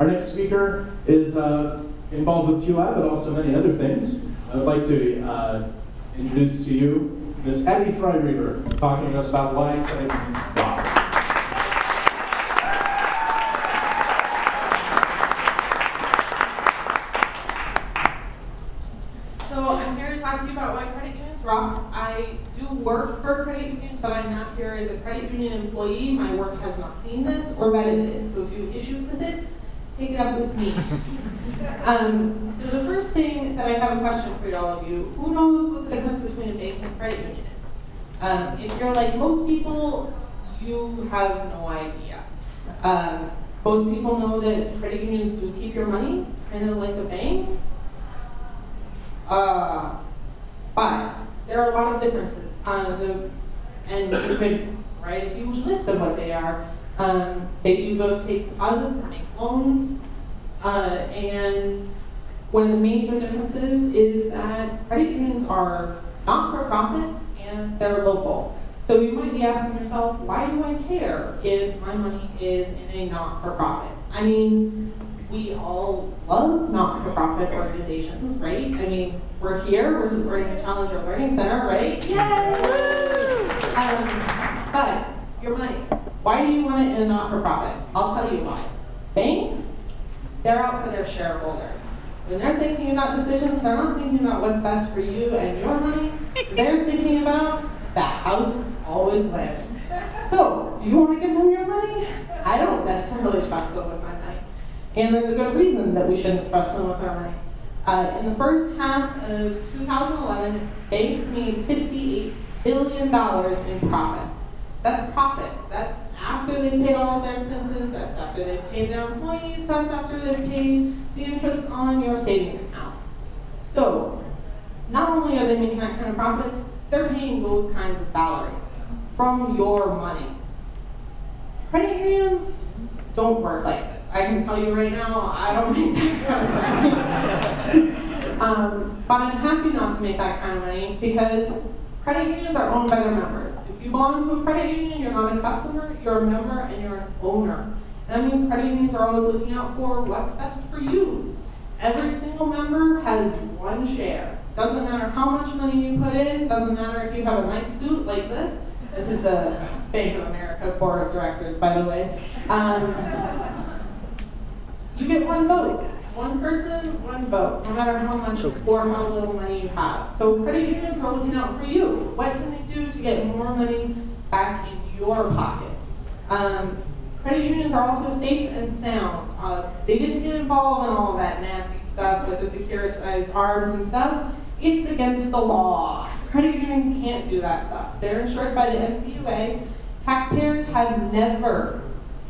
Our next speaker is involved with Quelab, but also many other things. I would like to introduce to you Ms. Addie talking to us about why credit unions rock. So I'm here to talk to you about why credit unions rock. I do work for credit unions, but I'm not here as a credit union employee. My work has not seen this or vetted it. So if you have issues with it, take it up with me. So the first thing that I have a question for all of you, who knows what the difference between a bank and a credit union is? If you're like most people, you have no idea. Most people know that credit unions do keep your money, kind of like a bank. But there are a lot of differences. And you could write a huge list of what they are. They do both take deposits and make loans. And one of the major differences is that credit unions are not-for-profit and they're local. So you might be asking yourself, why do I care if my money is in a not-for-profit? I mean, we all love not-for-profit organizations, right? I mean, we're here, we're supporting the Challenger Learning Center, right? Yay! But your money, why do you want it in a not-for-profit? I'll tell you why. Banks, they're out for their shareholders. When they're thinking about decisions, they're not thinking about what's best for you and your money. They're thinking about the house always wins. So, do you want to give them your money? I don't necessarily trust them with my money. And there's a good reason that we shouldn't trust them with our money. In the first half of 2011, banks made $58 billion in profits. That's profits. That's after they've paid all of their expenses, that's after they've paid their employees, that's after they've paid the interest on your savings accounts. So, not only are they making that kind of profits, they're paying those kinds of salaries from your money. Credit unions don't work like this. I can tell you right now, I don't make that kind of money. But I'm happy not to make that kind of money because credit unions are owned by their members. If you belong to a credit union, you're not a customer, you're a member, and you're an owner. And that means credit unions are always looking out for what's best for you. Every single member has one share. Doesn't matter how much money you put in, doesn't matter if you have a nice suit like this. This is the Bank of America Board of Directors, by the way. You get one vote. One person, one vote, no matter how much or how little money you have. So credit unions are looking out for you. What can they do to get more money back in your pocket? Credit unions are also safe and sound. They didn't get involved in all of that nasty stuff with the securitized arms and stuff. It's against the law. Credit unions can't do that stuff. They're insured by the NCUA. Taxpayers have never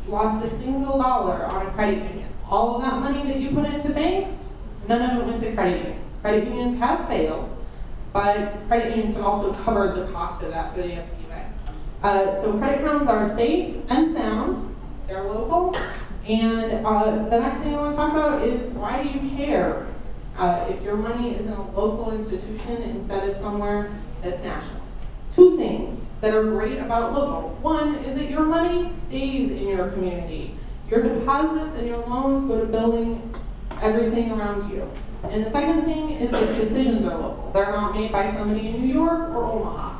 lost a single dollar on a credit union. All of that money that you put into banks, none of it went to credit unions. Credit unions have failed, but credit unions have also covered the cost of that for the NCUA. So credit unions are safe and sound. They're local. And the next thing I want to talk about is why do you care if your money is in a local institution instead of somewhere that's national? Two things that are great about local. One is that your money stays in your community. Your deposits and your loans go to building everything around you. And the second thing is that decisions are local. They're not made by somebody in New York or Omaha.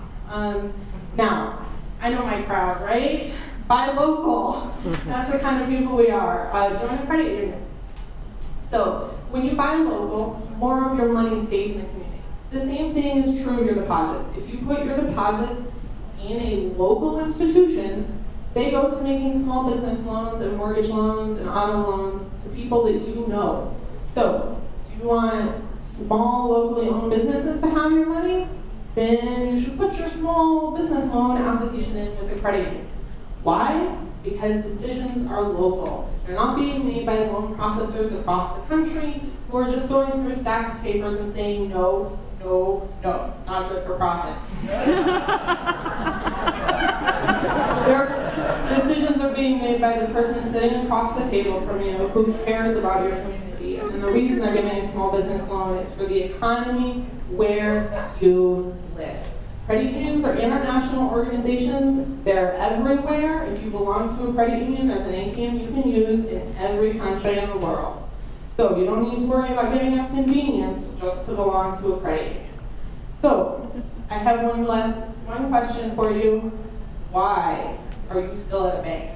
Now, I know my crowd, right? Buy local. That's the kind of people we are. Join a credit union. So, when you buy local, more of your money stays in the community. The same thing is true of your deposits. If you put your deposits in a local institution, they go to making small business loans and mortgage loans and auto loans to people that you know. So, do you want small, locally owned businesses to have your money? Then you should put your small business loan application in with a credit union. Why? Because decisions are local. They're not being made by loan processors across the country who are just going through a stack of papers and saying no, no, no, not good for profits. Their decisions are being made by the person sitting across the table from you who cares about your community. And the reason they're giving a small business loan is for the economy where you live. Credit unions are international organizations. They're everywhere. If you belong to a credit union, there's an ATM you can use in every country in the world. So you don't need to worry about giving up convenience just to belong to a credit union. So I have one question for you. Why are you still at a bank?